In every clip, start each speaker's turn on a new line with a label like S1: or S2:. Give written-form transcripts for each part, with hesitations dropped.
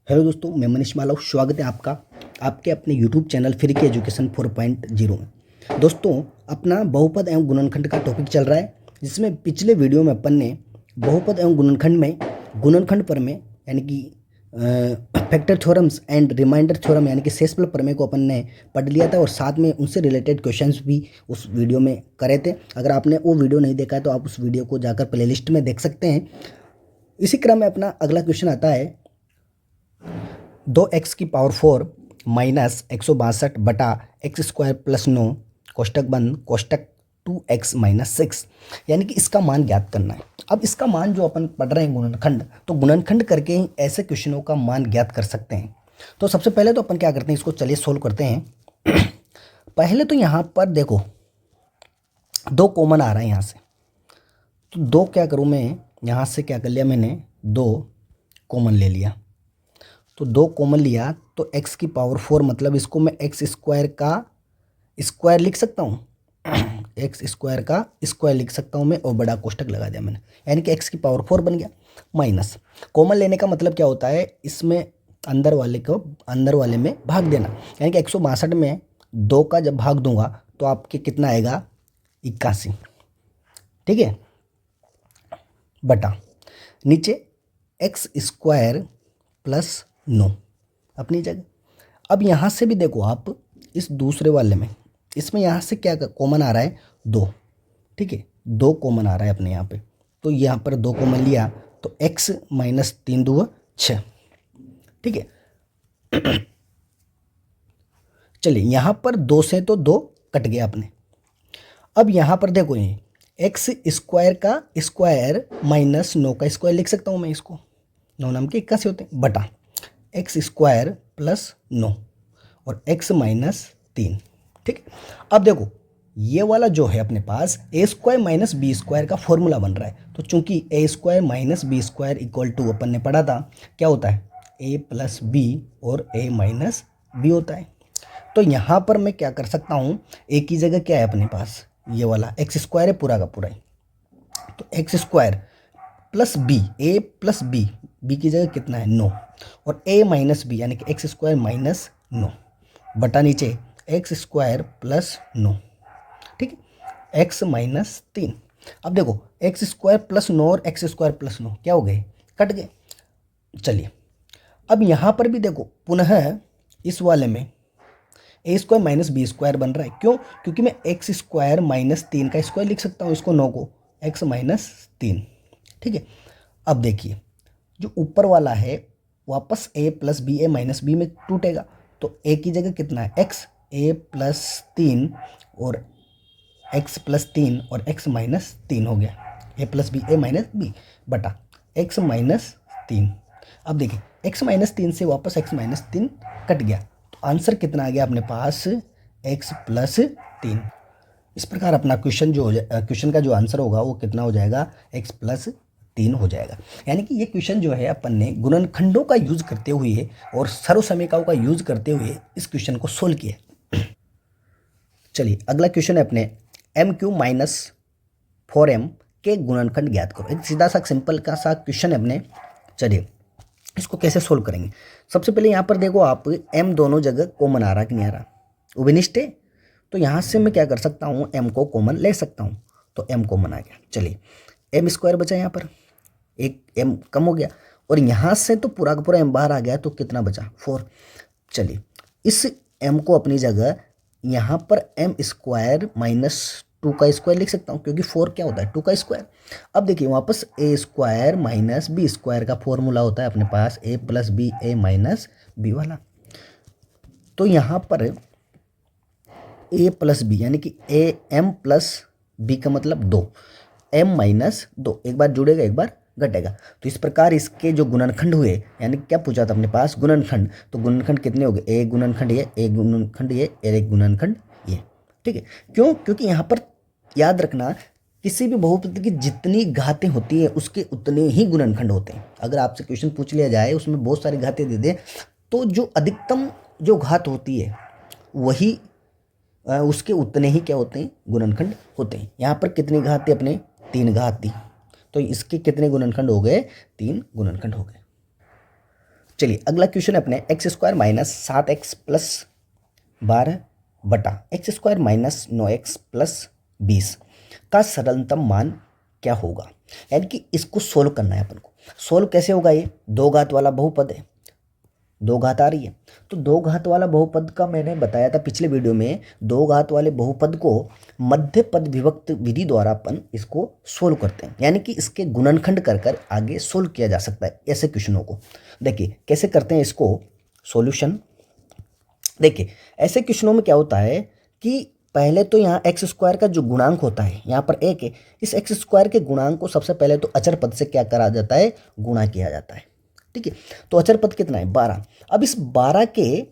S1: Hello दोस्तों, मैं मनीष मालव। स्वागत है आपका आपके अपने यूट्यूब चैनल फ्री की एजुकेशन 4.0 में। दोस्तों, अपना बहुपद एवं गुणनखंड का टॉपिक चल रहा है, जिसमें पिछले वीडियो में अपन ने बहुपद एवं गुणनखंड में गुणनखंड प्रमेय यानी कि factor theorems and remainder theorem यानी कि शेषफल प्रमेय को अपन ने पढ़ लिया था और साथ में उनसे रिलेटेड क्वेश्चंस भी उस वीडियो में करे थे। अगर आपने वो वीडियो नहीं देखा है तो आप उस वीडियो को जाकर प्लेलिस्ट में देख सकते हैं। इसी क्रम में अपना अगला क्वेश्चन आता है 2x⁴ माइनस 162 बटा x² प्लस 9 कोष्टक बंद कोष्टक 2x माइनस 6 यानी कि इसका मान ज्ञात करना है। अब इसका मान जो अपन पढ़ रहे हैं गुणनखंड, तो गुणनखंड करके ही ऐसे क्वेश्चनों का मान ज्ञात कर सकते हैं। तो सबसे पहले तो अपन क्या करते हैं, इसको चलिए सोल्व करते हैं। पहले तो यहाँ पर देखो 2 कॉमन आ रहा है यहाँ से, तो 2 क्या करूँ मैं, यहाँ से क्या कर लिया मैंने, 2 कॉमन ले लिया। तो 2 कॉमन लिया तो x⁴ मतलब इसको मैं x² का स्क्वायर लिख सकता हूँ। x² का स्क्वायर लिख सकता हूँ मैं, और बड़ा कोष्टक लगा दिया मैंने, यानी कि x⁴ बन गया। माइनस कॉमन लेने का मतलब क्या होता है, इसमें अंदर वाले को अंदर वाले में भाग देना, यानी कि 162 में 2 का जब भाग दूंगा तो आपके कितना आएगा, 81। ठीक है, बटा नीचे x² प्लस 9 अपनी जगह। अब यहाँ से भी देखो आप, इस दूसरे वाले में इसमें यहाँ से क्या कॉमन आ रहा है, 2। ठीक है, 2 कॉमन आ रहा है अपने यहाँ पे, तो यहाँ पर 2 कॉमन लिया तो x माइनस 3 2 6। ठीक है, चलिए यहाँ पर 2 से तो 2 कट गया अपने। अब यहाँ पर देखो, ये x² का स्क्वायर माइनस 9 का स्क्वायर लिख सकता हूँ मैं, इसको 9 नाम के 81 होते हैं, बटा x² प्लस 9 और x माइनस 3। ठीक, अब देखो ये वाला जो है अपने पास a² माइनस b² का फॉर्मूला बन रहा है। तो चूंकि a² minus b² equal to अपन ने पढ़ा था क्या होता है, a प्लस बी और a माइनस बी होता है। तो यहाँ पर मैं क्या कर सकता हूँ, a की जगह क्या है अपने पास, ये वाला x² है पूरा का पूरा ही, तो x² plus B, a plus B, B की जगह कितना है 9, और a माइनस बी यानी कि x² माइनस 9 बटा नीचे x² प्लस 9। ठीक है, x माइनस 3। अब देखो x² प्लस 9 और x² प्लस 9 क्या हो गए, कट गए। चलिए अब यहाँ पर भी देखो पुनः इस वाले में a² माइनस b² बन रहा है, क्यों, क्योंकि मैं x² माइनस 3 का स्क्वायर लिख सकता हूँ इसको, 9 को x माइनस 3। ठीक है, अब देखिए जो ऊपर वाला है वापस a plus B a minus B में टूटेगा, तो a की जगह कितना है x, a प्लस 3 और x प्लस 3 और x माइनस 3 हो गया, a plus B a minus B बटा x माइनस 3। अब देखिए x माइनस 3 से वापस x माइनस 3 कट गया, तो आंसर कितना आ गया अपने पास, x प्लस 3। इस प्रकार अपना क्वेश्चन का जो आंसर होगा वो कितना हो जाएगा, x प्लस 3 हो जाएगा। यानी कि ये क्वेश्चन जो है अपन ने गुणनखंडों का यूज करते हुए और सर्वसमीकाओं का यूज करते हुए इस क्वेश्चन को सोल्व किया। चलिए अगला क्वेश्चन है अपने m³ माइनस 4m के गुणनखंड ज्ञात करो। एक सीधा सा सिंपल का सा क्वेश्चन है अपने। चलिए इसको कैसे सोल्व करेंगे, सबसे पहले यहाँ पर देखो आप, m दोनों जगह कॉमन आ रहा कि नहीं आ रहा, उभयनिष्ठ है, तो यहाँ से मैं क्या कर सकता हूँ, m को कॉमन ले सकता हूँ, तो m कॉमन आ गया। चलिए m² बचा, यहाँ पर एक m कम हो गया, और यहाँ से तो पूरा का पूरा m बाहर आ गया, तो कितना बचा, 4। चलिए इस m को अपनी जगह यहाँ पर m² माइनस 2 का स्क्वायर लिख सकता हूँ, क्योंकि 4 क्या होता है, 2 का स्क्वायर। अब देखिए वापस a² माइनस b² का फॉर्मूला होता है अपने पास, a plus B a minus B वाला। तो यहाँ पर a प्लस बी यानी कि m प्लस बी का मतलब 2, m माइनस 2, एक बार जुड़ेगा एक बार घटेगा। तो इस प्रकार इसके जो गुणनखंड हुए, यानी क्या पूछा था अपने पास, गुणनखंड, तो गुणनखंड कितने हो गए, एक गुणनखंड ये, एक गुणनखंड ये, एक गुणनखंड ये। ठीक है, क्यों, क्योंकि यहाँ पर याद रखना किसी भी बहुपद की जितनी घातें होती है उसके उतने ही गुणनखंड होते हैं। अगर आपसे क्वेश्चन पूछ लिया जाए उसमें बहुत सारी घातें दे दे, तो जो अधिकतम जो घात होती है वही उसके उतने ही क्या होते हैं, गुणनखंड होते हैं। यहाँ पर कितनी घात थी अपने, 3 घात थी, तो इसके कितने गुणनखंड हो गए, 3 गुणनखंड हो गए। चलिए अगला क्वेश्चन है अपने x square minus 7x plus 12 बटा x square minus 9x plus 20 का सरलतम मान क्या होगा। यानी कि इसको सोल्व करना है अपन को। सोल्व कैसे होगा, ये दो घात वाला बहुपद है, दो घात आ रही है, तो दो घात वाला बहुपद का मैंने बताया था पिछले वीडियो में, दो घात वाले बहुपद को मध्य पद विभक्त विधि द्वारा अपन इसको सोल्व करते हैं। यानी कि इसके गुणनखंड कर कर आगे सोल्व किया जा सकता है ऐसे क्वेश्चनों को। देखिए कैसे करते हैं इसको सॉल्यूशन। देखिए ऐसे क्वेश्चनों में क्या होता है कि पहले तो यहाँ एक्स स्क्वायर का जो गुणांक होता है यहाँ पर एक है, इस एक्स स्क्वायर के गुणांक को सबसे पहले तो अचर पद से क्या करा जाता है, गुणा किया जाता है। ठीक है, तो अचर पद कितना है 12। अब इस 12 के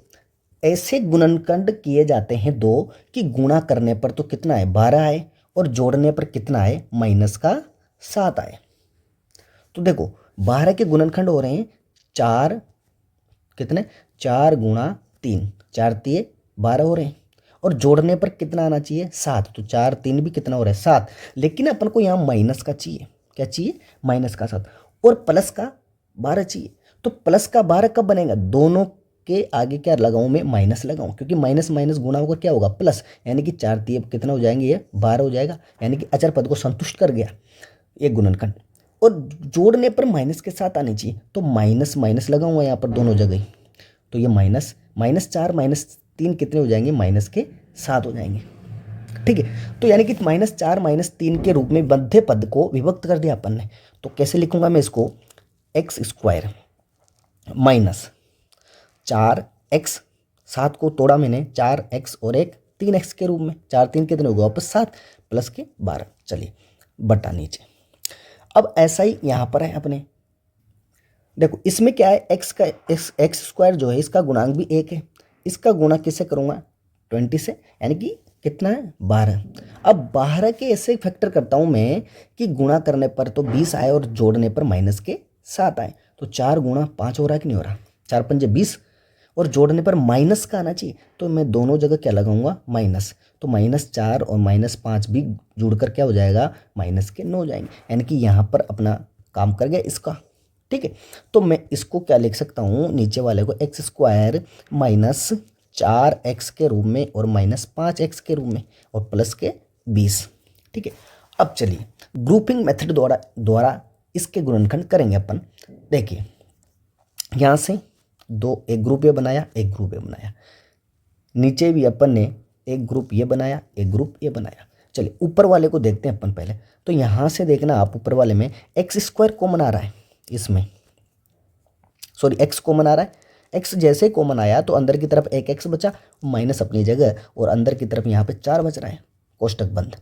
S1: ऐसे गुणनखंड किए जाते हैं दो कि गुणा करने पर तो कितना है 12 आए और जोड़ने पर कितना है -7 आए। तो देखो 12 के गुणनखंड हो रहे हैं 4, कितने 4 गुणा 3, 4 तिये 12 हो रहे हैं और जोड़ने पर कितना आना चाहिए 7, तो 4 3 भी कितना हो रहा है 7। लेकिन अपन को यहाँ माइनस का चाहिए, क्या चाहिए -7 और प्लस का 12 चाहिए। तो प्लस का 12 कब बनेगा, दोनों के आगे क्या लगाऊं मैं, माइनस लगाऊं, क्योंकि माइनस माइनस गुणा होकर क्या होगा प्लस, यानी कि 4 तिये कितना हो जाएंगे, ये 12 हो जाएगा। यानी कि अचर पद को संतुष्ट कर गया ये गुणनखंड। और जोड़ने पर माइनस के साथ आनी चाहिए, तो माइनस माइनस लगाऊंगा यहाँ पर दोनों जगह। तो ये -4 -3 कितने हो जाएंगे, -7 हो जाएंगे। ठीक है, तो यानी कि -4 -3 के रूप में मध्य पद को विभक्त कर दिया अपन ने। तो कैसे लिखूंगा मैं इसको, एक्स स्क्वायर माइनस 4x, 7 को तोड़ा मैंने, 4x और एक 3x के रूप में, 4 3 कितने हो गए वापस 7 प्लस के 12। चलिए बटा नीचे। अब ऐसा ही यहाँ पर है अपने, देखो इसमें क्या है, एक्स स्क्वायर जो है इसका गुणांक भी 1 है, इसका गुणा किससे करूँगा 20 से, यानी कि कितना है 12। अब 12 के ऐसे फैक्टर करता हूँ मैं कि गुणा करने पर तो 20 आए और जोड़ने पर -7 आए। तो 4 गुणा 5 हो रहा है कि नहीं हो रहा, 4 पंजे 20 और जोड़ने पर माइनस का आना चाहिए, तो मैं दोनों जगह क्या लगाऊंगा माइनस। तो -4 और -5 भी जुड़कर क्या हो जाएगा, -9 हो जाएंगे। यानी कि यहाँ पर अपना काम कर गया इसका। ठीक है, तो मैं इसको क्या लिख सकता हूँ, नीचे वाले को एक्स स्क्वायर -4x के रूप में और -5x के रूप में और प्लस के 20। ठीक है, अब चलिए ग्रुपिंग मेथड द्वारा इसके गुणनखंड करेंगे अपन। देखिए यहाँ से दो, एक ग्रुप ये बनाया, एक ग्रुप ये बनाया, नीचे भी अपन ने एक ग्रुप ये बनाया, एक ग्रुप ये बनाया। चलिए ऊपर वाले को देखते हैं अपन पहले। तो यहाँ से देखना आप, ऊपर वाले में एक्स स्क्वायर कॉमन आ रहा है, इसमें सॉरी एक्स कॉमन आ रहा है। एक्स जैसे कॉमन आया तो अंदर की तरफ एक एक्स बचा, माइनस अपनी जगह, और अंदर की तरफ यहाँ पे 4 बच रहा है, कोष्टक बंद।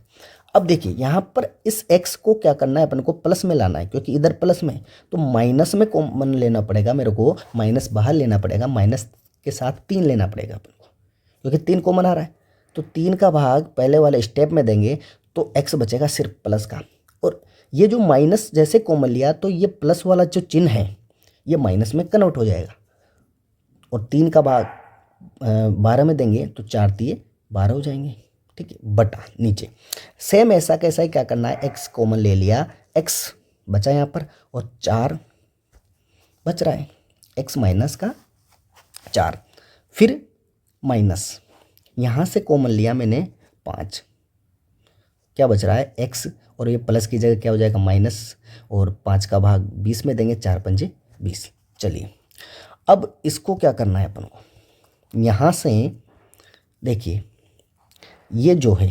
S1: अब देखिए यहाँ पर इस x को क्या करना है, अपन को प्लस में लाना है, क्योंकि इधर प्लस में, तो माइनस में कॉमन लेना पड़ेगा मेरे को, माइनस बाहर लेना पड़ेगा, माइनस के साथ 3 लेना पड़ेगा अपन को, क्योंकि 3 कॉमन आ रहा है। तो 3 का भाग पहले वाले स्टेप में देंगे तो x बचेगा सिर्फ प्लस का, और ये जो माइनस जैसे कॉमन लिया तो ये प्लस वाला जो चिन्ह है ये माइनस में कन्वर्ट हो जाएगा, और 3 का भाग 12 में देंगे तो 4 तिये 12 हो जाएंगे। ठीक है, बटा नीचे सेम ऐसा कैसा ही क्या करना है, x कॉमन ले लिया, x बचा यहाँ पर और 4 बच रहा है, x माइनस का 4, फिर माइनस यहाँ से कॉमन लिया मैंने 5, क्या बच रहा है x, और ये प्लस की जगह क्या हो जाएगा माइनस, और 5 का भाग 20 में देंगे, 4 पंजे 20। चलिए अब इसको क्या करना है अपन को, यहाँ से देखिए ये जो है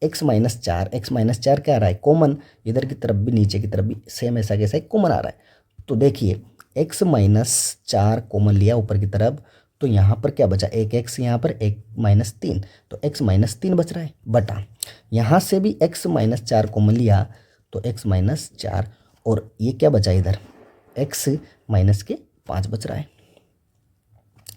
S1: x -4 क्या आ रहा है कॉमन, इधर की तरफ भी नीचे की तरफ भी सेम ऐसा कैसा कॉमन आ रहा है। तो देखिए x -4 कॉमन लिया ऊपर की तरफ, तो यहाँ पर क्या बचा, एक x यहाँ पर, एक -3, तो x -3 बच रहा है, बटा यहाँ से भी x -4 कॉमन लिया तो x -4, और ये क्या बचा इधर x -5 बच रहा है।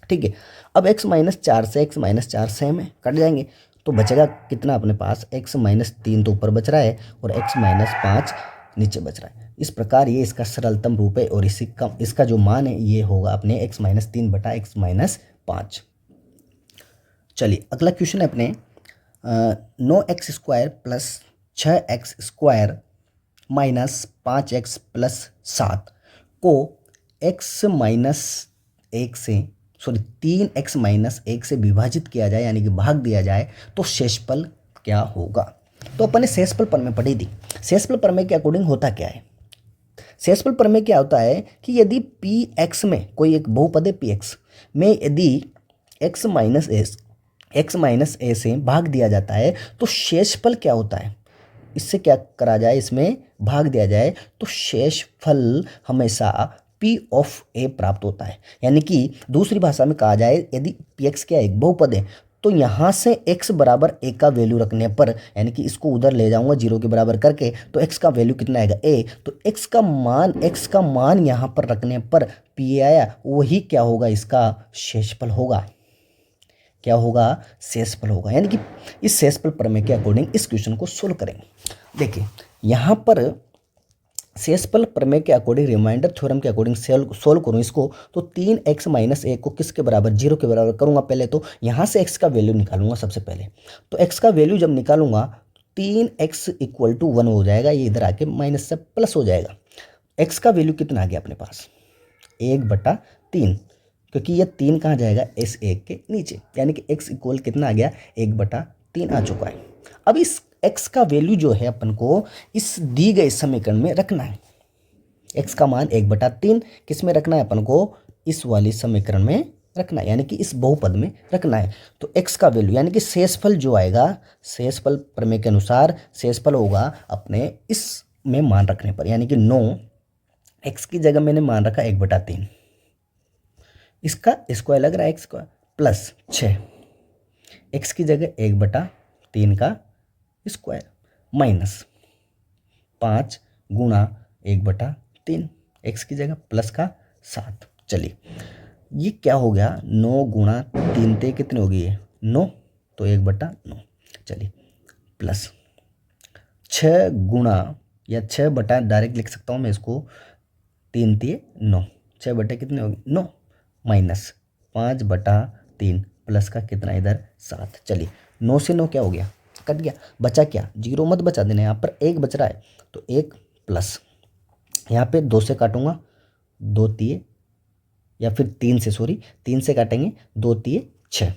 S1: ठीक है, अब x -4 से x -4 सेम है, कट जाएंगे, तो बचेगा कितना अपने पास, x -3 तो ऊपर बच रहा है और x -5 नीचे बच रहा है। इस प्रकार ये इसका सरलतम रूप है, और इसका जो मान है ये होगा अपने x -3 बटा x -5। चलिए अगला क्वेश्चन है अपने 9x square plus 6x square minus 5x plus 7 को x 1 से 3x माइनस 1 से विभाजित किया जाए यानी कि भाग दिया जाए तो शेषफल क्या होगा। तो अपन ने शेषफल प्रमेय पढ़ी थी। शेषफल प्रमेय के अकॉर्डिंग होता क्या है, शेषफल प्रमेय क्या होता है कि यदि पी एक्स में कोई एक बहुपद है, पी एक्स में यदि एक्स माइनस ए से भाग दिया जाता है तो शेषफल क्या होता है, इससे क्या करा जाए, इसमें भाग दिया जाए तो शेषफल हमेशा पी ऑफ ए प्राप्त होता है। यानी कि दूसरी भाषा में कहा जाए यदि पी एक्स क्या एक बहुपद है तो यहाँ से x बराबर a का वैल्यू रखने पर, यानी कि इसको उधर ले जाऊंगा 0 के बराबर करके, तो x का वैल्यू कितना आएगा a, तो x का मान यहाँ पर रखने पर p आया, वही क्या होगा, इसका शेषफल होगा। क्या होगा, शेषफल होगा। यानी कि इस शेषफल प्रमेय के अकॉर्डिंग इस क्वेश्चन को सोल्व करेंगे। देखिए यहाँ पर शेषफल प्रमेय के अकॉर्डिंग, रिमाइंडर थ्योरम के अकॉर्डिंग सोल्व करूँ इसको तो 3x माइनस ए को किसके बराबर, 0 के बराबर करूँगा। पहले तो यहाँ से x का वैल्यू निकालूंगा सबसे पहले। तो x का वैल्यू जब निकालूंगा 3x इक्वल टू 1 हो जाएगा, ये इधर आके माइनस से प्लस हो जाएगा। x का वैल्यू कितना आ गया अपने पास, 1/3, क्योंकि ये 3 कहाँ जाएगा, इस 1 के नीचे, यानी कि x इक्वल कितना आ गया, 1/3 आ चुका है। अब इस x का वैल्यू जो है अपन को इस दी गए समीकरण में रखना है। x का मान 1/3 किस में रखना है अपन को, इस वाली समीकरण में रखना है, यानी कि इस बहुपद में रखना है। तो x का वैल्यू यानी कि शेषफल जो आएगा, शेषफल प्रमेय के अनुसार शेषफल होगा अपने इस में मान रखने पर, यानी कि 9, x की जगह मैंने मान रखा 1/3, इसका स्क्वायर लग रहा है x स्क्वायर प्लस 6, x की जगह 1/3 का स्क्वायर माइनस 5 गुणा 1/3, x की जगह प्लस का 7। चलिए ये क्या हो गया, 9 गुणा 3 ते कितने हो गई है 9, तो 1/9। चलिए प्लस 6 गुणा या 6 बटा डायरेक्ट लिख सकता हूँ मैं इसको, 3 ते 9, 6 बटे कितने हो गए 9, माइनस 5/3 प्लस का कितना इधर 7। चलिए 9 से 9 क्या हो गया, कट गया, बचा क्या, 0 मत बचा देना, यहाँ पर 1 बच रहा है तो 1 प्लस यहाँ पे 2 से काटूंगा, 2 तिये या फिर 3 से, सॉरी 3 से काटेंगे, 2 तिये 6,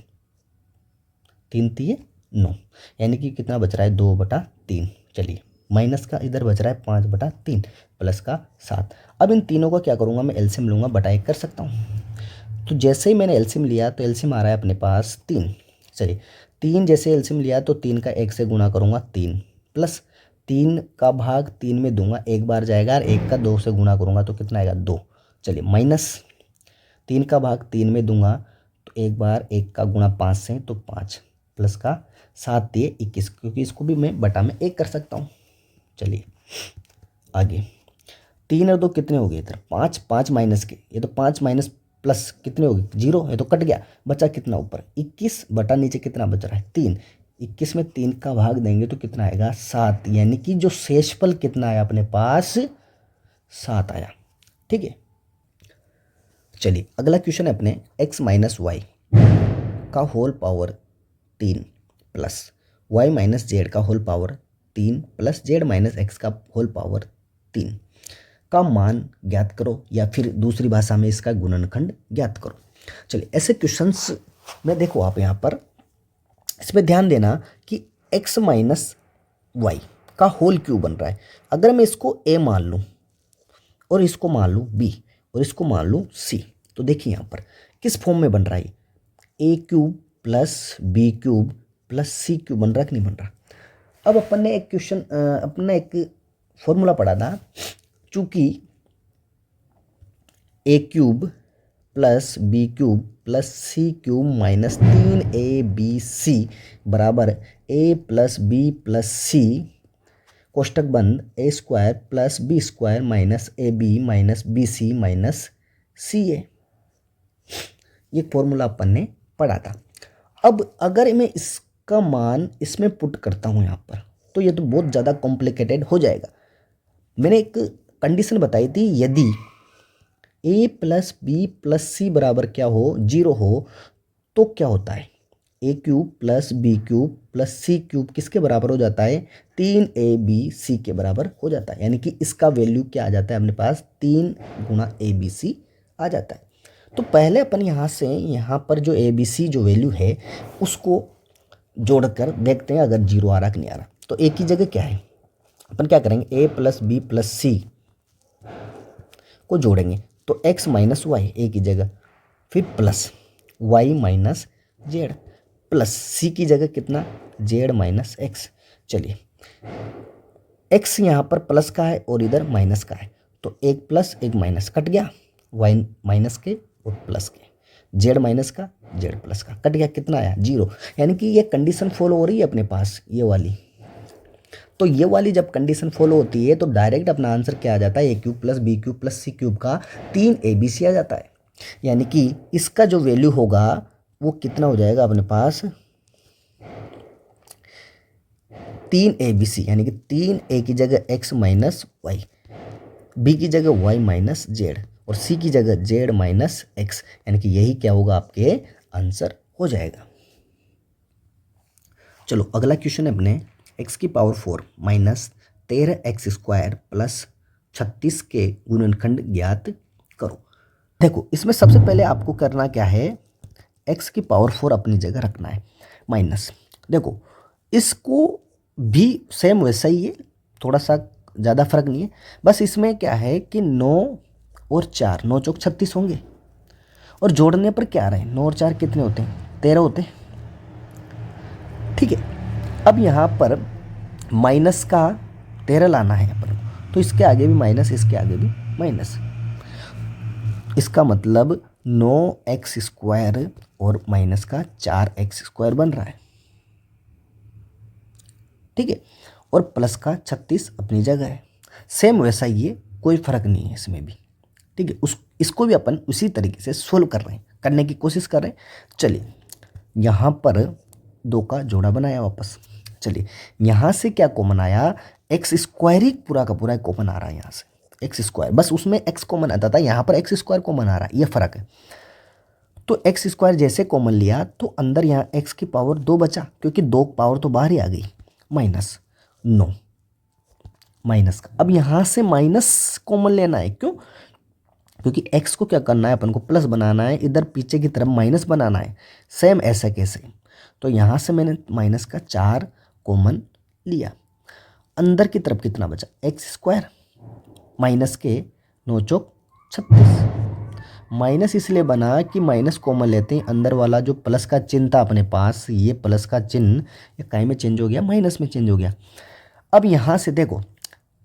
S1: 3 तिये 9, यानी कि कितना बच रहा है 2/3। चलिए माइनस का इधर बच रहा है 5/3 प्लस का 7। अब इन तीनों का क्या करूँगा मैं, एलसीएम लूँगा, बटा 1 कर सकता हूँ। तो जैसे ही मैंने एलसीएम लिया तो एलसीएम आ रहा है अपने पास 3। चलिए 3 जैसे एलसीएम लिया तो 3 का 1 से गुणा करूँगा 3, प्लस 3 का भाग 3 में दूंगा, एक बार जाएगा, और 1 का 2 से गुणा करूँगा तो कितना आएगा 2। चलिए माइनस 3 का भाग 3 में दूंगा तो एक बार 1 का गुणा 5 से तो 5, प्लस का 7 दिए 21, क्योंकि इसको भी मैं बटा में 1 कर सकता हूँ। चलिए आगे 3 और 2 कितने हो गए इधर 5, 5 माइनस के, ये तो 5 माइनस प्लस कितने हो गए 0, ये तो कट गया, बचा कितना ऊपर 21 बटा नीचे कितना बच रहा है 3, 21 में 3 का भाग देंगे तो कितना आएगा 7, यानी कि जो शेषफल कितना आया अपने पास 7 आया। ठीक है, चलिए अगला क्वेश्चन है अपने x माइनस वाई का whole power 3 plus y minus z का whole power 3 plus z minus x का होल पावर 3 का मान ज्ञात करो, या फिर दूसरी भाषा में इसका गुणनखंड ज्ञात करो। चलिए ऐसे क्वेश्चंस में देखो आप यहाँ पर इस पर ध्यान देना कि x माइनस वाई का होल क्यों बन रहा है। अगर मैं इसको a मान लूँ और इसको मान लूँ b और इसको मान लूँ c, तो देखिए यहाँ पर किस फॉर्म में बन रहा है, a³ plus b³ plus c³ बन रहा है कि नहीं बन रहा। अब अपन ने एक क्वेश्चन अपना एक फॉर्मूला पढ़ा था, चूंकि a³ plus b³ plus c³ minus 3abc बराबर a plus b plus c कोष्टक बंद a square plus b square minus ab minus bc minus ca, ये फॉर्मूला अपन ने पढ़ा था। अब अगर मैं इसका मान इसमें पुट करता हूँ यहाँ पर, तो ये तो बहुत ज़्यादा कॉम्प्लिकेटेड हो जाएगा। मैंने एक कंडीशन बताई थी, यदि a प्लस बी प्लस सी बराबर क्या हो 0 हो तो क्या होता है, a³ plus b³ plus c³ किसके बराबर हो जाता है 3abc के बराबर हो जाता है, यानी कि इसका वैल्यू क्या आ जाता है अपने पास 3 गुणा abc आ जाता है। तो पहले अपन यहाँ से यहाँ पर जो ए बी सी जो वैल्यू है उसको जोड़कर देखते हैं अगर जीरो आ रहा कि नहीं आ रहा। तो ए की जगह क्या है, अपन क्या करेंगे, ए प्लस बी प्लस सी को जोड़ेंगे तो एक्स माइनस वाई ए की जगह, फिर plus y minus z, plus c की जगह कितना, जेड माइनस एक्स। चलिए एक्स यहाँ पर प्लस का है और इधर माइनस का है, तो एक प्लस एक माइनस कट गया, वाई माइनस के और प्लस के, जेड माइनस का जेड प्लस का कट गया, कितना आया, जीरो। यानी कि ये कंडीशन फॉलो हो रही है अपने पास, ये वाली। तो ये वाली जब कंडीशन फॉलो होती है तो डायरेक्ट अपना आंसर क्या आ जाता है, A cube plus B cube plus C cube का 3 ABC आ जाता है। यानी कि इसका जो वैल्यू होगा वो कितना हो जाएगा अपने पास, 3ABC, यानी कि 3A की जगह x माइनस वाई, बी की जगह y माइनस जेड और सी की जगह जेड माइनस एक्स, यानी कि यही क्या होगा, आपके आंसर हो जाएगा। चलो अगला क्वेश्चन है अपने, x की पावर 4 माइनस 13x² प्लस 36 के गुणनखंड ज्ञात करो। देखो इसमें सबसे पहले आपको करना क्या है, x की पावर 4 अपनी जगह रखना है, माइनस, देखो इसको भी सेम वैसा ही है, थोड़ा सा ज़्यादा फर्क नहीं है, बस इसमें क्या है कि 9 और 4, 9 चौक 36 होंगे, और जोड़ने पर क्या आ रहे हैं, 9 और 4 कितने होते हैं, 13 होते हैं। ठीक है, अब यहाँ पर माइनस का 13 लाना है अपन को, तो इसके आगे भी माइनस, इसके आगे भी माइनस, इसका मतलब 9x² और माइनस का 4x² बन रहा है। ठीक है, और प्लस का 36 अपनी जगह है, सेम वैसा ही है, कोई फर्क नहीं है इसमें भी। ठीक है, इसको भी अपन उसी तरीके से सोल्व कर रहे हैं, करने की कोशिश कर रहे हैं। चलिए यहाँ पर 2 का जोड़ा बनाया वापस, चलिए यहाँ से क्या कॉमन आया, x² ही पूरा का पूरा कॉमन आ रहा है, यहाँ से x², बस उसमें x कॉमन आता था, यहाँ पर x² कॉमन आ रहा है, ये फर्क है। तो x² जैसे कॉमन लिया तो अंदर यहाँ x की पावर 2 बचा, क्योंकि 2 पावर तो बाहर ही आ गई, माइनस 9 माइनस का। अब यहाँ से माइनस कॉमन लेना है, क्यों, क्योंकि x को क्या करना है अपन को, प्लस बनाना है, इधर पीछे की तरफ माइनस बनाना है, सेम ऐसा कैसे। तो यहाँ से मैंने माइनस का 4 कॉमन लिया, अंदर की तरफ कितना बचा, x² माइनस के 9 चौक 36, माइनस इसलिए बना कि माइनस कॉमन लेते हैं, अंदर वाला जो प्लस का चिन्ह था अपने पास, ये प्लस का चिन्ह ये काहे में चेंज हो गया, माइनस में चेंज हो गया। अब यहाँ से देखो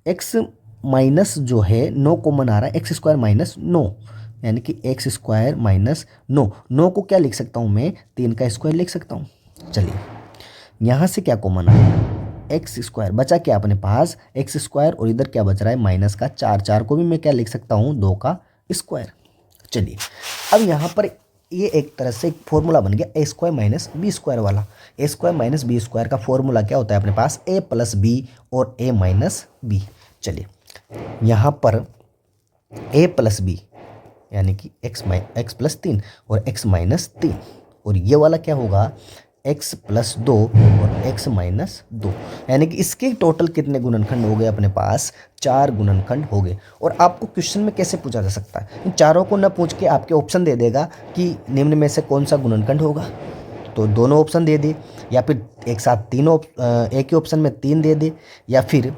S1: x माइनस जो है 9 कॉमन आ रहा है, x² माइनस 9, यानी कि x² माइनस 9, 9 को क्या लिख सकता हूँ मैं, 3 का स्क्वायर लिख सकता हूँ। चलिए यहाँ से क्या कॉमन आया, x² बचा क्या अपने पास, x² और इधर क्या बच रहा है, माइनस का 4, 4 को भी मैं क्या लिख सकता हूँ, 2 का स्क्वायर। चलिए अब यहाँ पर ये एक तरह से एक फॉर्मूला बन गया a² माइनस b² वाला। a² माइनस b² का फॉर्मूला क्या होता है अपने पास, a प्लस b और a माइनस b। चलिए यहाँ पर a प्लस b यानी कि x प्लस 3 और x माइनस 3, और ये वाला क्या होगा, x प्लस 2 और x माइनस 2, यानी कि इसके टोटल कितने गुणनखंड हो गए अपने पास, 4 गुणनखंड हो गए। और आपको क्वेश्चन में कैसे पूछा जा सकता है, इन चारों को न पूछ के आपके ऑप्शन दे देगा कि निम्न में से कौन सा गुणनखंड होगा, तो दोनों ऑप्शन दे दे, या फिर एक साथ तीनों एक ही ऑप्शन में 3 दे दे, या फिर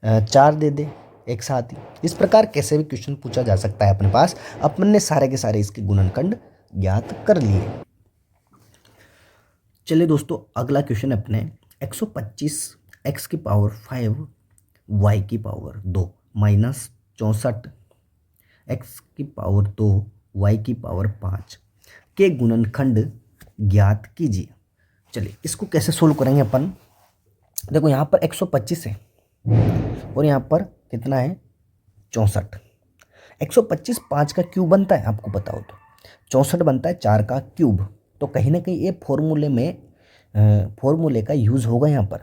S1: 4 दे दे एक साथ ही। इस प्रकार कैसे भी क्वेश्चन पूछा जा सकता है अपने पास। अपन ने सारे के सारे इसके गुणनखंड ज्ञात कर लिए। चलिए दोस्तों अगला क्वेश्चन अपने 125 x की पावर 5 y की पावर 2 माइनस 64 x की पावर 2 y की पावर 5 के गुणनखंड ज्ञात कीजिए। चलिए इसको कैसे सोल्व करेंगे अपन, देखो यहाँ पर 125 है और यहाँ पर कितना है 64। 125 5 का क्यूब बनता है, आपको पता हो तो 64 बनता है 4 का क्यूब। तो कहीं ना कहीं ये फॉर्मूले का यूज़ होगा यहाँ पर,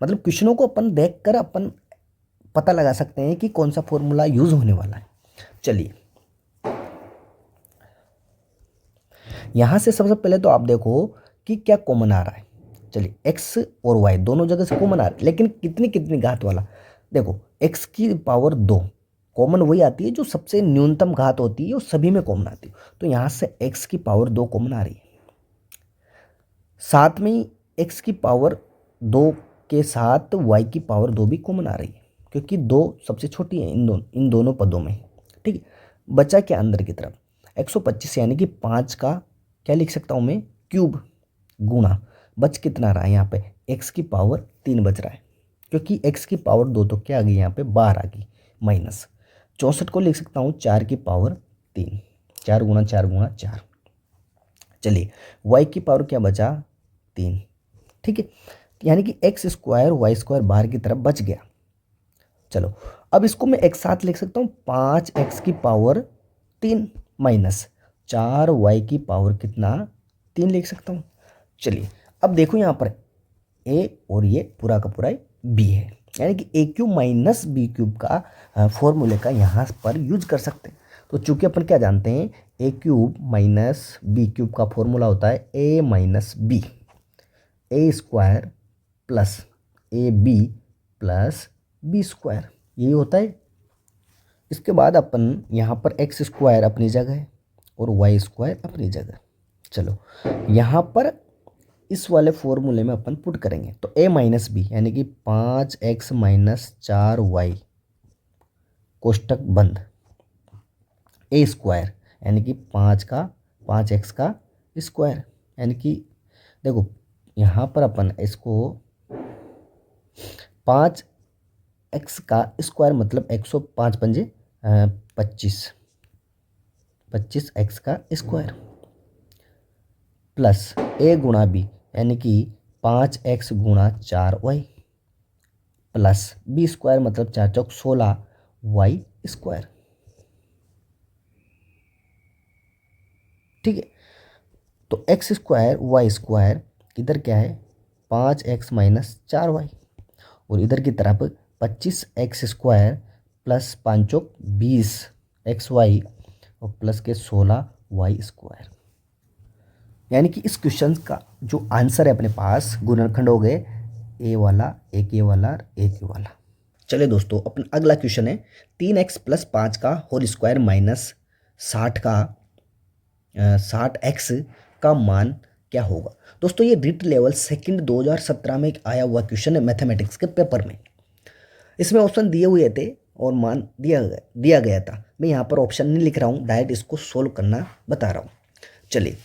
S1: मतलब क्वेश्चनों को अपन देखकर अपन पता लगा सकते हैं कि कौन सा फॉर्मूला यूज़ होने वाला है। चलिए यहाँ से सबसे पहले तो आप देखो कि क्या कॉमन आ रहा है। चलिए x और y दोनों जगह से कॉमन आ रहा है, लेकिन कितनी कितनी घात वाला, देखो x की पावर 2 कॉमन वही आती है जो सबसे न्यूनतम घात होती है, वो सभी में कॉमन आती है। तो यहाँ से x की पावर 2 कॉमन आ रही है, साथ में ही x की पावर 2 के साथ y की पावर 2 भी कॉमन आ रही है, क्योंकि 2 सबसे छोटी है इन दोनों पदों में। ठीक है, बचा क्या अंदर की तरफ 125, यानी कि 5 का क्या लिख सकता हूँ मैं, क्यूब, गुणा बच कितना रहा है यहाँ पे, x की पावर 3 बच रहा है, क्योंकि x की पावर 2 तो क्या आ गई यहाँ पे, बाहर आ गई, माइनस 64 को लिख सकता हूँ 4 की पावर 3, 4 गुणा 4 गुणा 4। चलिए y की पावर क्या बचा, 3। ठीक है, यानी कि एक्स स्क्वायर वाई स्क्वायर बाहर की तरफ बच गया। चलो अब इसको मैं एक साथ लिख सकता हूँ, 5x की पावर 3 माइनस 4y की पावर कितना, 3 लिख सकता हूँ। चलिए अब देखो यहाँ पर a और ये पूरा का पूरा b है, यानी कि a cube minus B cube का फॉर्मूले का यहाँ पर यूज कर सकते हैं। तो चूंकि अपन क्या जानते हैं, a cube minus B cube का फॉर्मूला होता है a minus B, A square plus A B plus B square, यही होता है। इसके बाद अपन यहाँ पर एक्स स्क्वायर अपनी जगह और वाई स्क्वायर अपनी जगह। चलो यहाँ पर इस वाले फॉर्मूले में अपन पुट करेंगे, तो a माइनस बी यानी कि 5x माइनस 4y कोष्टक बंद, ए स्क्वायर यानी कि 5x का स्क्वायर, यानी कि देखो यहाँ पर अपन इसको 5x का स्क्वायर मतलब 105 पंजे 25x का स्क्वायर प्लस a गुणा b यानी कि 5x गुणा 4y प्लस b स्क्वायर मतलब 4 चौक 16y स्क्वायर। ठीक है, तो x स्क्वायर y स्क्वायर इधर क्या है, 5x माइनस 4y, और इधर की तरफ 25x स्क्वायर प्लस 5 चौक 20xy और प्लस के 16y स्क्वायर। यानी कि इस क्वेश्चन का जो आंसर है अपने पास गुणनखंड हो गए ए वाला, एक ए वाला और एक ए वाला। चलिए दोस्तों अपना अगला क्वेश्चन है 3x प्लस 5 का होल स्क्वायर माइनस 60x का मान क्या होगा। दोस्तों ये रीट लेवल सेकंड 2017 में एक आया हुआ क्वेश्चन है मैथमेटिक्स के पेपर में। इसमें ऑप्शन दिए हुए थे और मान दिया गया था। मैं यहाँ पर ऑप्शन नहीं लिख रहा हूँ, डायरेक्ट इसको सोल्व करना बता रहा हूँ। चलिए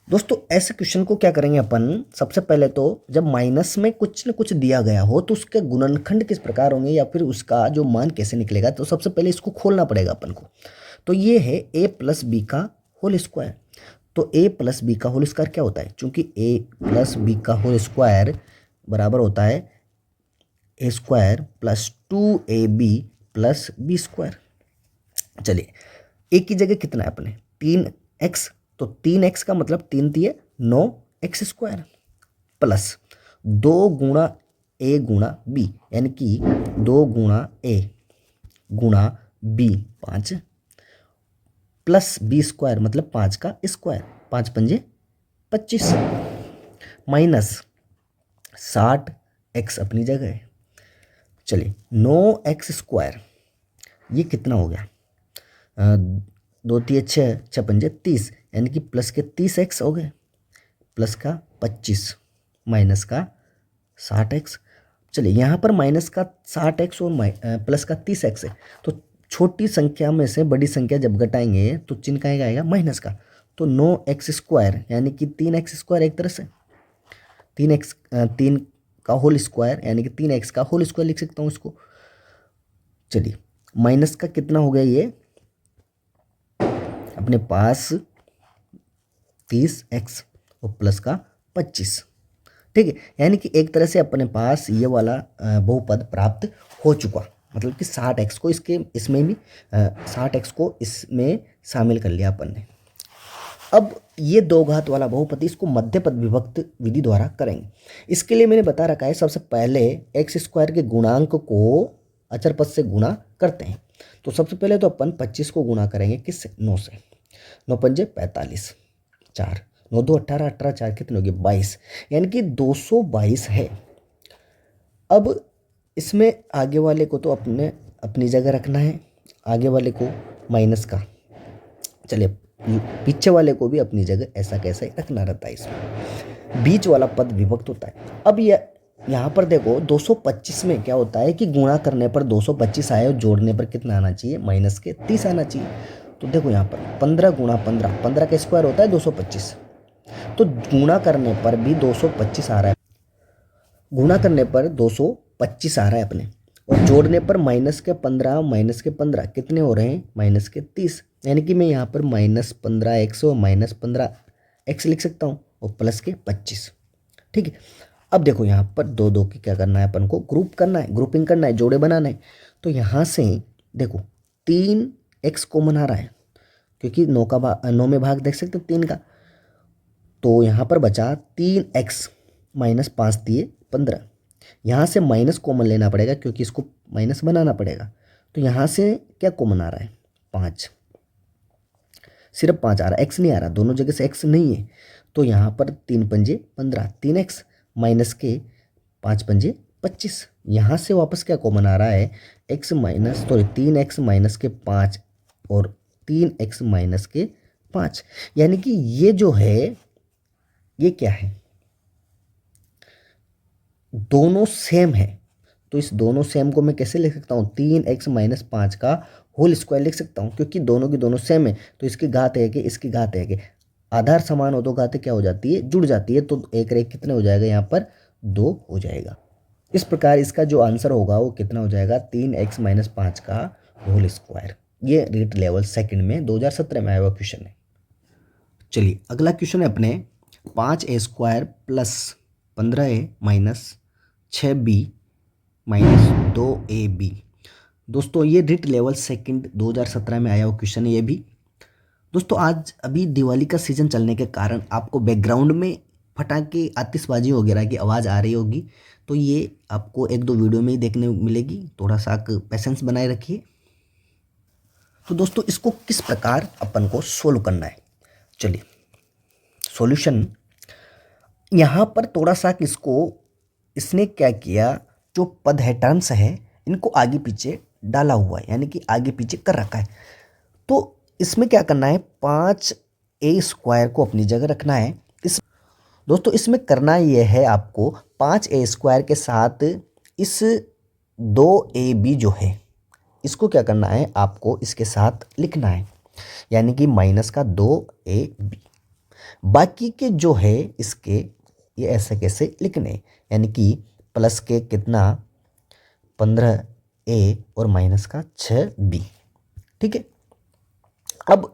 S1: दोस्तों ऐसे क्वेश्चन को क्या करेंगे अपन, सबसे पहले तो जब माइनस में कुछ न कुछ दिया गया हो तो उसके गुणनखंड किस प्रकार होंगे या फिर उसका जो मान कैसे निकलेगा, तो सबसे पहले इसको खोलना पड़ेगा अपन को। तो ये है a प्लस बी का होल स्क्वायर, तो a प्लस बी का होल स्क्वायर क्या होता है, चूंकि a प्लस बी का होल स्क्वायर बराबर होता है a square plus 2ab plus B square. चलिए a की जगह कितना है अपने 3x, तो 3x का मतलब 3 तिये 9x स्क्वायर प्लस 2 गुणा a गुणा b यानी कि 2 गुणा a गुणा b 5 प्लस बी स्क्वायर मतलब 5 का स्क्वायर, 5 पंजे 25 माइनस 60x अपनी जगह है। चलिए 9x स्क्वायर ये कितना हो गया, 2 तिये 6, 6 पंजे 30 यानी कि प्लस के 30x हो गए, प्लस का 25 माइनस का 60x। चलिए यहाँ पर माइनस का 60x और प्लस का 30x है, तो छोटी संख्या में से बड़ी संख्या जब घटाएंगे तो चिन्ह का आएगा माइनस का, तो 9x स्क्वायर यानी कि 3x स्क्वायर, एक तरह से 3 का होल स्क्वायर यानी कि 3x का होल स्क्वायर लिख सकता हूँ इसको। चलिए माइनस का कितना हो गया, ये अपने पास 30x और प्लस का 25। ठीक है, यानी कि एक तरह से अपने पास ये वाला बहुपद प्राप्त हो चुका, मतलब कि 60x को इसमें भी 60x को इसमें शामिल कर लिया अपन ने। अब ये दो घात वाला बहुपद इसको मध्य पद विभक्त विधि द्वारा करेंगे। इसके लिए मैंने बता रखा है सबसे पहले एक्स स्क्वायर के गुणांक को अचर पद से गुणा करते हैं। तो सबसे पहले तो अपन 25 को गुणा करेंगे किससे, 9 से, 9 पंजे 45, 4 9 2 18, 18 4 कितने हो गए 22, यानी कि 222 है। अब इसमें आगे वाले को तो अपनी जगह रखना है, आगे वाले को माइनस का, चलिए पीछे वाले को भी अपनी जगह ऐसा कैसा ही रखना रहता है। इसमें बीच वाला पद विभक्त होता है। अब यह यहाँ पर देखो 225 में क्या होता है कि गुणा करने पर 225 आए और जोड़ने पर कितना आना चाहिए, माइनस के 30 आना चाहिए। तो देखो यहाँ पर 15 गुणा 15, 15 का स्क्वायर होता है 225, तो गुणा करने पर भी 225 आ रहा है, गुणा करने पर 225 आ रहा है अपने, और जोड़ने पर माइनस के 15 माइनस के 15 कितने हो रहे हैं, माइनस के 30। यानी कि मैं यहाँ पर -15x और -15x लिख सकता हूँ और प्लस के 25। ठीक है, अब देखो यहाँ पर दो दो की क्या करना है, अपन को ग्रुप करना है, ग्रुपिंग करना है, जोड़े बनाना है। तो यहाँ से देखो 3x कॉमन आ रहा है, क्योंकि 9 में भाग देख सकते हैं 3 का। तो यहाँ पर बचा 3x -5 दिए 15। यहाँ से माइनस कॉमन लेना पड़ेगा, क्योंकि इसको माइनस बनाना पड़ेगा। तो यहाँ से क्या कॉमन आ रहा है, 5, सिर्फ 5 आ रहा है, x नहीं आ रहा, दोनों जगह से x नहीं है। तो यहाँ पर 3 पंजे 15, 3x माइनस के 5 पंजे 25। यहाँ से वापस क्या कॉमन आ रहा है, 3x माइनस के 5 और 3x माइनस के 5। यानी कि ये जो है ये क्या है, दोनों सेम है। तो इस दोनों सेम को मैं कैसे लिख सकता हूँ, 3x माइनस 5 का होल स्क्वायर लिख सकता हूँ, क्योंकि दोनों की दोनों सेम है। तो इसकी घात है कि इसकी घात है कि आधार समान हो तो घात क्या हो जाती है, जुड़ जाती है। तो एक रेख कितने हो जाएगा, यहाँ पर 2 हो जाएगा। इस प्रकार इसका जो आंसर होगा वो कितना हो जाएगा, 3x माइनस 5 का होल स्क्वायर। ये रीट लेवल सेकंड में 2017 में आया हुआ क्वेश्चन है। चलिए अगला क्वेश्चन है अपने 5a² plus 15a minus 6b minus 2ab। दोस्तों ये रीट लेवल सेकंड 2017 में आया हुआ क्वेश्चन है ये भी। दोस्तों आज अभी दिवाली का सीज़न चलने के कारण आपको बैकग्राउंड में फटाके आतिशबाजी वगैरह की आवाज़ आ रही होगी, तो ये आपको 1-2 वीडियो में ही देखने मिलेगी। थोड़ा सा पेशेंस बनाए रखिए। तो दोस्तों इसको किस प्रकार अपन को सोल्व करना है, चलिए सॉल्यूशन। यहाँ पर थोड़ा सा इसने क्या किया, जो पद है टर्म्स है इनको आगे पीछे डाला हुआ है, यानी कि आगे पीछे कर रखा है। तो इसमें क्या करना है, 5a² को अपनी जगह रखना है। दोस्तों इसमें करना यह है आपको 5a² के साथ इस 2ab जो है इसको क्या करना है, आपको इसके साथ लिखना है, यानी कि माइनस का 2ab। बाकी के जो है इसके ये ऐसे कैसे लिखने, यानी कि प्लस के कितना 15a और माइनस का 6b। ठीक है, अब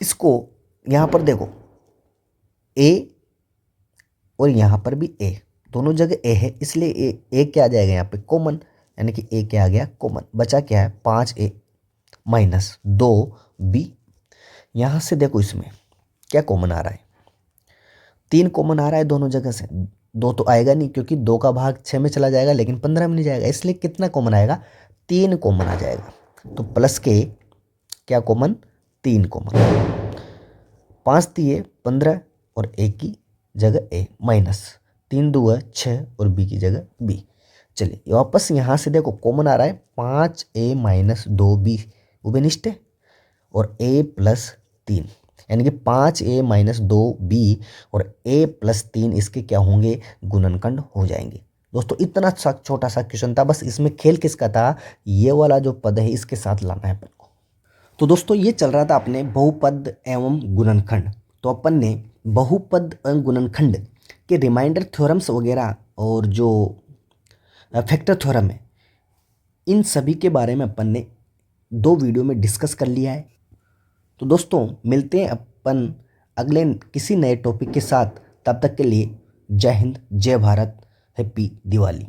S1: इसको यहाँ पर देखो a और यहाँ पर भी a, दोनों जगह a है, इसलिए a क्या आ जाएगा यहाँ पे कॉमन, यानी कि a क्या आ गया कॉमन। बचा क्या है, 5a माइनस 2b। यहाँ से देखो इसमें क्या कॉमन आ रहा है, 3 कॉमन आ रहा है दोनों जगह से। 2 तो आएगा नहीं, क्योंकि 2 का भाग 6 में चला जाएगा, लेकिन 15 में नहीं जाएगा, इसलिए कितना कॉमन आएगा, 3 कॉमन आ जाएगा। तो प्लस के क्या कॉमन, 3 कॉमन। 5 दिए 15 और a की जगह a माइनस 3 दूआ 6 और b की जगह b। चलिए वापस यहाँ से देखो कॉमन आ रहा है 5a माइनस 2b, वो भी निश्चित है, और a प्लस 3, यानी कि 5a माइनस 2b और a प्लस 3 इसके क्या होंगे, गुणनखंड हो जाएंगे। दोस्तों इतना सा छोटा सा क्वेश्चन था, बस इसमें खेल किसका था, ये वाला जो पद है इसके साथ लाना है अपन को। तो दोस्तों ये चल रहा था अपने बहुपद एवं गुणनखंड। तो अपन ने बहुपद एवं गुणनखंड के रिमाइंडर थ्योरम्स वगैरह और जो फैक्टर थ्योरम है इन सभी के बारे में अपन ने 2 वीडियो में डिस्कस कर लिया है। तो दोस्तों मिलते हैं अपन अगले किसी नए टॉपिक के साथ, तब तक के लिए जय हिंद, जय भारत, हैप्पी दिवाली।